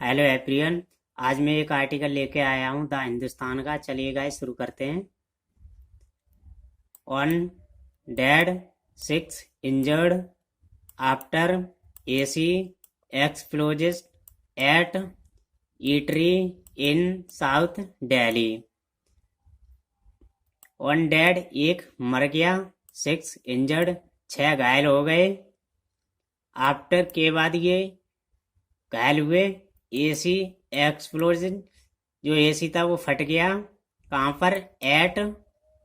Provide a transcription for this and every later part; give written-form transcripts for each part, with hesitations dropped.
Hello everyone. आज मैं एक आर्टिकल लेके आया हूँ द हिंदुस्तान का। चलिए गाइस शुरू करते हैं। One dead, six injured after AC explosion at eatery in south Delhi. One dead, एक मर गया। सिक्स इंजर्ड, 6 घायल हो गए। आफ्टर के बाद ये घायल हुए। एसी एक्सप्लोजन, जो एसी था वो फट गया। कहाँ पर? एट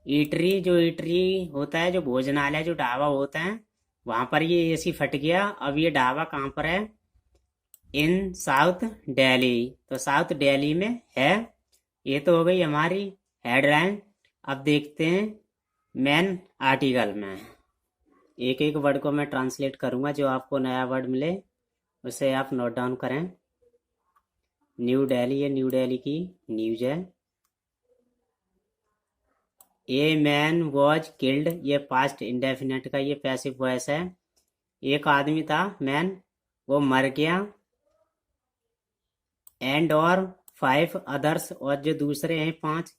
ईटरी, जो ईटरी होता है, जो भोजनालय, जो ढाबा होता है, वहां पर ये एसी फट गया। अब ये ढाबा कहाँ पर है? In south Delhi. तो साउथ दिल्ली में है। ये तो हो गई हमारी हेडलाइन। अब देखते हैं मेन आर्टिकल में। एक एक वर्ड को मैं ट्रांसलेट करूंगा। जो आपको नया वर्ड मिले उसे आप नोट डाउन करें। न्यू दिल्ली, ये न्यू दिल्ली की न्यूज है। ए मैन वॉज किल्ड, ये पास्ट इंडेफिनेट का ये पैसिव वॉइस है। एक आदमी था, मैन, वो मर गया। एंड और 5 अदर्स, और जो दूसरे हैं 5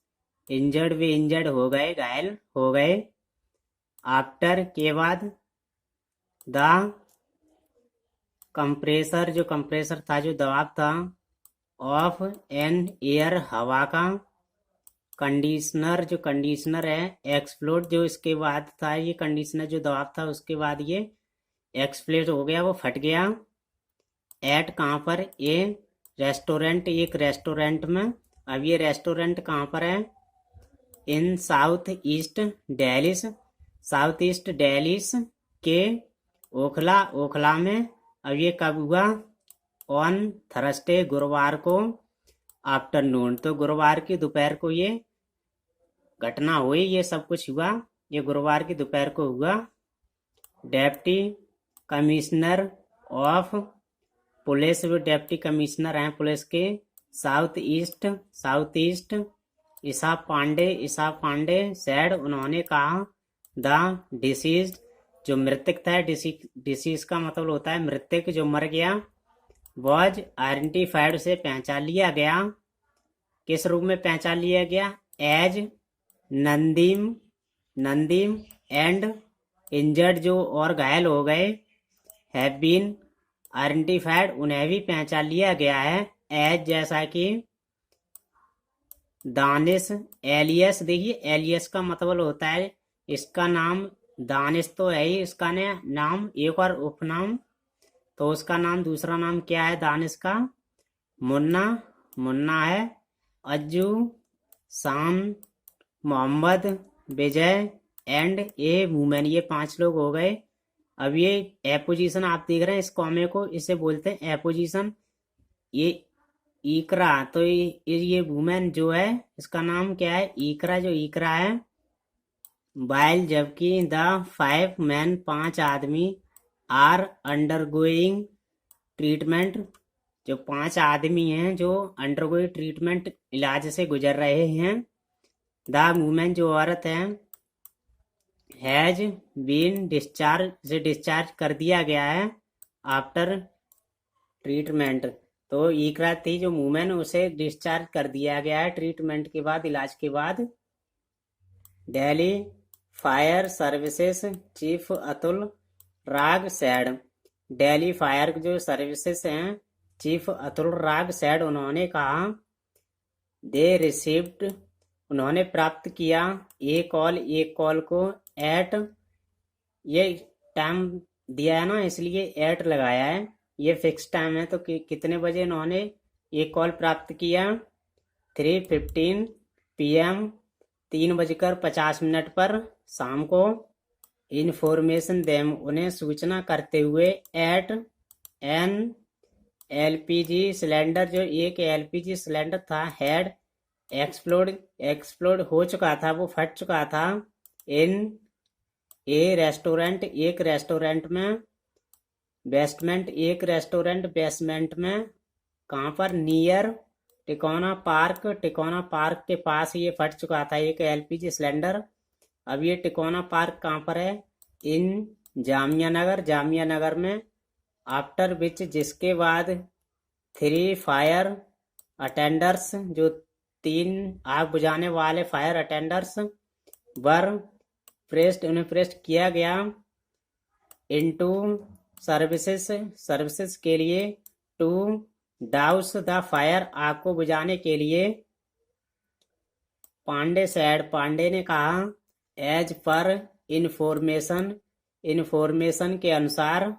इंजर्ड, वे इंजर्ड हो गए, घायल हो गए। आफ्टर के बाद द कंप्रेसर, जो कंप्रेसर था, जो दबाव था, ऑफ एन एयर, हवा का, कंडीशनर, जो कंडीशनर है, एक्सप्लोड, जो इसके बाद था, ये कंडीशनर जो दबाव था उसके बाद ये एक्सप्लोड हो गया, वो फट गया। एट कहाँ पर? ए रेस्टोरेंट, एक रेस्टोरेंट में। अब ये रेस्टोरेंट कहाँ पर है? In south east Delhi, south east Delhi के ओखला में। अब ये कब हुआ? ऑन थर्सडे, गुरुवार को, आफ्टरनून, तो गुरुवार की दोपहर को ये घटना हुई, ये सब कुछ हुआ, ये गुरुवार की दोपहर को हुआ। डेप्टी कमिश्नर ऑफ पुलिस, वो डेप्टी कमिश्नर हैं पुलिस के, साउथ ईस्ट ईसा पांडे सैड, उन्होंने कहा, द डिसीज, जो मृतक था, डिसीज का मतलब होता है मृतक, जो मर गया, वॉज आइडेंटिफाइड, से पहचान लिया गया। किस रूप में पहचान लिया गया? एज नंदीम एंड इंजर्ड, जो और घायल हो गए, हैव बीन आइडेंटिफाइड, उन्हें भी पहचान लिया गया है। एज, जैसा कि दानिश एलियस, देखिए एलियस का मतलब होता है, इसका नाम दानिश तो है ही, इसका नाम एक और उपनाम, तो उसका नाम, दूसरा नाम क्या है दानिश का? मुन्ना है। अज्जू, शाम, मोहम्मद, विजय एंड ए वुमेन, ये 5 लोग हो गए। अब ये एपोजिशन आप देख रहे हैं, इस कॉमे को इसे बोलते हैं एपोजिशन। ये इकरा, तो ये वुमेन जो है, इसका नाम क्या है? इकरा, जो इकरा है। वाइल, जबकि द 5 मैन, 5 आदमी, आर अंडरगोइंग ट्रीटमेंट, जो 5 आदमी हैं जो अंडरगोइंग ट्रीटमेंट, इलाज से गुजर रहे हैं। द वुमेन, जो औरत है, हैज बीन डिस्चार्ज, से डिस्चार्ज कर दिया गया है, आफ्टर ट्रीटमेंट, तो इकरा थी जो वुमेन, उसे डिस्चार्ज कर दिया गया है ट्रीटमेंट के बाद, इलाज के बाद। Delhi fire services chief Atul राग सैड, दिल्ली फायर जो सर्विसेज हैं, चीफ अतुल राग सैड, उन्होंने कहा, दे रिसीव्ड, उन्होंने प्राप्त किया, एक कॉल को, एट, ये टाइम दिया है ना इसलिए एट लगाया है, ये फिक्स टाइम है, तो कितने बजे उन्होंने ये कॉल प्राप्त किया? 3:15 PM, 3:50 पर शाम को। इन्फॉर्मेशन देम, उन्हें सूचना करते हुए, एट एन LPG सिलेंडर, जो एक LPG सिलेंडर था, हैड एक्सप्लोड हो चुका था, वो फट चुका था। इन ए रेस्टोरेंट, एक रेस्टोरेंट में, एक रेस्टोरेंट बेसमेंट में। कहाँ पर? नियर टिकोना पार्क के पास ये फट चुका था एक LPG सिलेंडर। अब ये टिकोना पार्क कहाँ पर है? इन जामिया नगर में। आफ्टर विच, जिसके बाद, 3 फायर अटेंडर्स, जो 3 आग बुझाने वाले फायर अटेंडर्स वर प्रेस्ड, उन्हें प्रेस्ट किया गया इनटू सर्विसेज, सर्विसेज के लिए, टू डाउस द फायर, आग को बुझाने के लिए। पांडे सैड, पांडे ने कहा, एज पर इंफॉर्मेशन, इंफॉर्मेशन के अनुसार,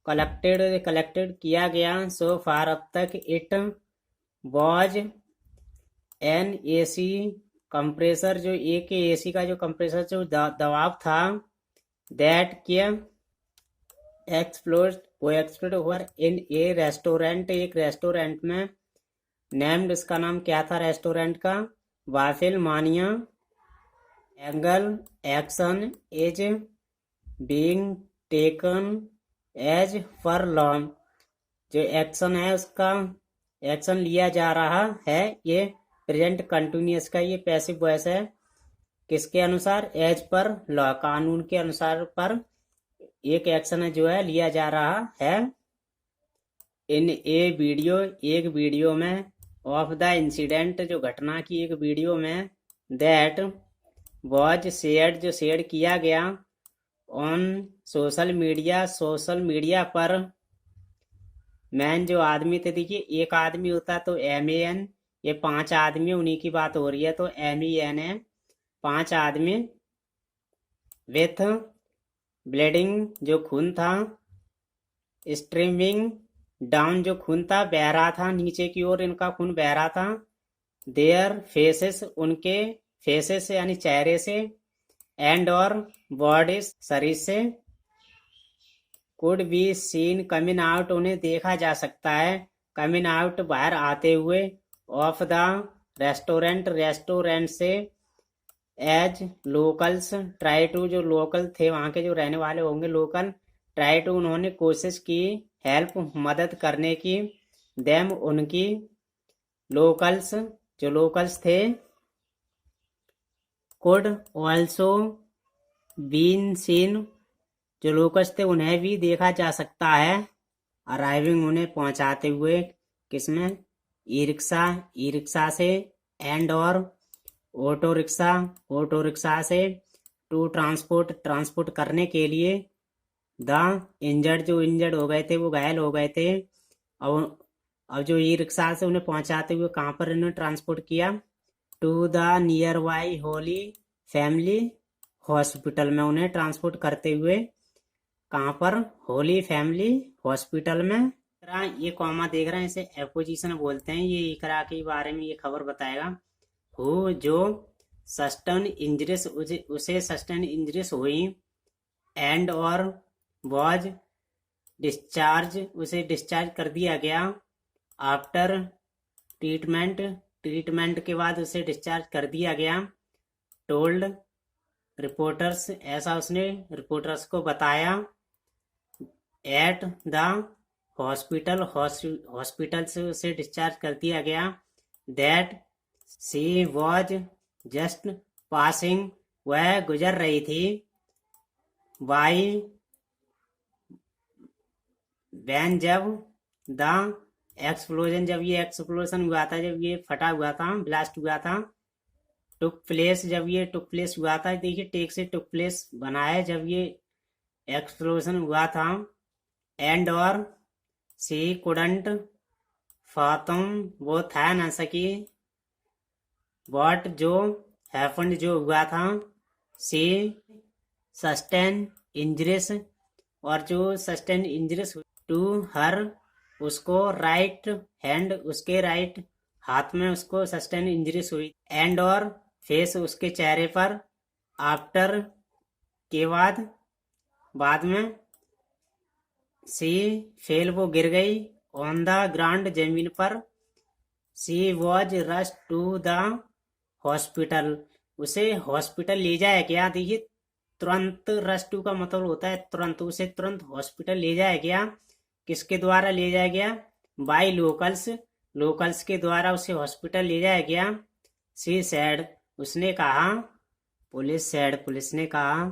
कलेक्टेड, कलेक्टेड किया गया, सो फार अब तक, it was an AC compressor, जो एक एसी का जो कंप्रेसर जो दबाव था, दैट किया एक्सप्लोड, वो एक्सप्लोड हुआ इन ए रेस्टोरेंट, एक रेस्टोरेंट में। नेम्ड, इसका नाम क्या था रेस्टोरेंट का, Waffle Mania. Angle, action is being taken as per long, जो एक्शन है उसका एक्शन लिया जा रहा है, ये प्रेजेंट कंटिन्यूअस का ये पैसिव वॉइस है। किसके अनुसार, एज पर लॉ, कानून के अनुसार पर एक एक्शन है जो है लिया जा रहा है। इन ए वीडियो, एक वीडियो में, ऑफ द इंसिडेंट, जो घटना की एक वीडियो में, दैट वॉज शेयर्ड, जो शेयर किया गया, on social media, social media पर। मैन, जो आदमी थे, देखिए एक आदमी होता तो MAN, ये 5 आदमी, उन्हीं की बात हो रही है तो MEN है, 5 आदमी। विथ ब्लीडिंग, जो खून था, स्ट्रीमिंग डाउन, जो खून था बह रहा था नीचे की ओर, इनका खून बह रहा था। देयर फेसेस, उनके फेसेस से यानी चेहरे से, एंड और बॉडीज, शरीर से, could be seen coming out, उन्हें देखा जा सकता है, कमिंग आउट, बाहर आते हुए, ऑफ द रेस्टोरेंट, रेस्टोरेंट से, एज लोकल्स ट्राई टू, जो लोकल थे वहाँ के जो रहने वाले होंगे लोकल, ट्राई टू, उन्होंने कोशिश की, हेल्प, मदद करने की, देम, उनकी, लोकल्स, जो लोकल्स थे, कुड ऑल्सो बीन सीन, जो लोकल्स थे उन्हें भी देखा जा सकता है, अराइविंग, उन्हें पहुंचाते हुए, किसमें, ई रिक्शा, ई रिक्शा से, एंड और ऑटो रिक्शा, ऑटो रिक्शा से, टू ट्रांसपोर्ट, ट्रांसपोर्ट करने के लिए, द इंजर्ड, जो इंजर्ड हो गए थे, वो घायल हो गए थे। अब जो ई रिक्शा से उन्हें पहुंचाते हुए कहाँ पर इन्हें ट्रांसपोर्ट किया, to the nearby Holy Family Hospital में, उन्हें ट्रांसपोर्ट करते हुए कहाँ पर, होली फैमिली हॉस्पिटल में। ये कॉमा देख रहे हैं, इसे एपोजिशन बोलते हैं, ये इकरा के बारे में ये खबर बताएगा। हु, जो सस्टेन इंजरीज, उसे सस्टेन इंजरीज हुई, एंड और वॉज डिस्चार्ज, उसे डिस्चार्ज कर दिया गया, आफ्टर ट्रीटमेंट, ट्रीटमेंट के बाद उसे डिस्चार्ज कर दिया गया, टोल्ड रिपोर्टर्स, ऐसा उसने रिपोर्टर्स को बताया, एट द हॉस्पिटल, हॉस्पिटल से उसे डिस्चार्ज कर दिया गया, that she was just passing, वह गुजर रही थी, बाई वैन, जब, द एक्सप्लोजन, जब ये एक्सप्लोजन हुआ था, जब ये फटा हुआ था, ब्लास्ट हुआ था, टुक प्लेस, जब ये टुक प्लेस हुआ था, देखिए टेक से टुक प्लेस बना है, जब ये एक्सप्लोजन हुआ था, एंड और सी कुडंट फातम, वो था न सकी, वॉट, जो हैपन्ड, जो हुआ था, सी सस्टेन इंजरीज, और जो सस्टेन इंजरीज टू हर, उसको राइट हैंड, उसके राइट हाथ में उसको सस्टेन इंजरीज हुई, एंड और फेस, उसके चेहरे पर, आफ्टर, के बाद, बाद में, सी फेल, वो गिर गई, ऑन द ग्राउंड, जमीन पर, she was rush to the hospital, उसे हॉस्पिटल ले जाया गया, देखिए तुरंत, रश टू का मतलब होता है तुरंत, उसे तुरंत हॉस्पिटल ले जाया गया, किसके द्वारा ले जाया गया, बाई लोकल्स, लोकल्स के द्वारा उसे हॉस्पिटल ले जाया गया, सी सैड, उसने कहा, पुलिस सैड, पुलिस ने कहा,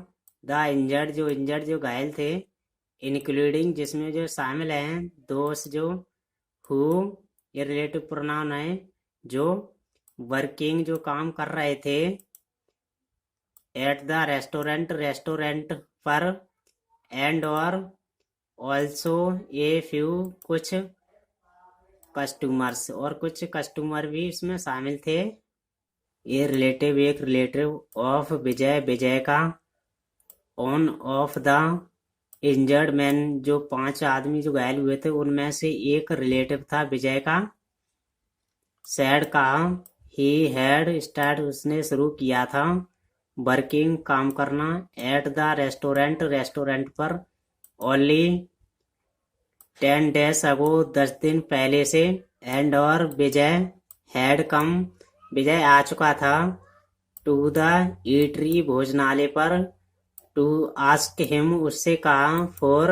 द इंजर्ड, जो इंजर्ड, जो घायल थे, इंक्लूडिंग जिसमें जो शामिल हैं दोस्त जो हु ये रिलेटिव प्रोनाउन है जो वर्किंग जो काम कर रहे थे एट द रेस्टोरेंट रेस्टोरेंट पर एंड और ऑल्सो ए फ्यू कुछ कस्टमर्स और कुछ कस्टमर भी इसमें शामिल थे। ये रिलेटिव एक रिलेटिव ऑफ विजय विजय का on off the injured man जो 5 आदमी जो घायल हुए थे उनमें से एक रिलेटिव था विजय का। सैड कहा ही हैड स्टार्ट उसने शुरू किया था वर्किंग काम करना एट द रेस्टोरेंट रेस्टोरेंट पर ओनली 10 days अगो 10 दिन पहले से एंड और विजय हैड कम विजय आ चुका था टू द ईटरी भोजनालय पर टू आस्क हिम उससे कहा फॉर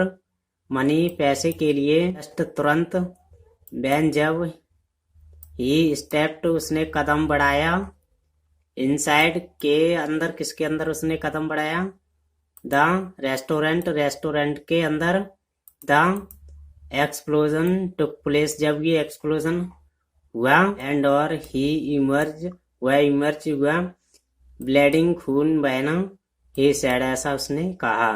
मनी पैसे के लिए जस्ट तुरंत बैन जब ही स्टेप्ड उसने कदम बढ़ाया इनसाइड के अंदर किसके अंदर उसने कदम बढ़ाया द रेस्टोरेंट रेस्टोरेंट के अंदर द एक्सप्लोजन टुक प्लेस जब ये एक्सप्लोजन हुआ एंड और ही इमर्ज वह इमर्ज हुआ ब्लीडिंग खून बहना ही सैड ऐसा उसने कहा।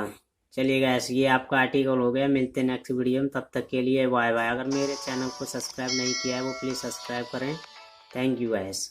चलिए गाइस ये आपका आर्टिकल हो गया। मिलते हैं नेक्स्ट वीडियो में, तब तक के लिए बाय बाय। अगर मेरे चैनल को सब्सक्राइब नहीं किया है वो प्लीज़ सब्सक्राइब करें। Thank you guys.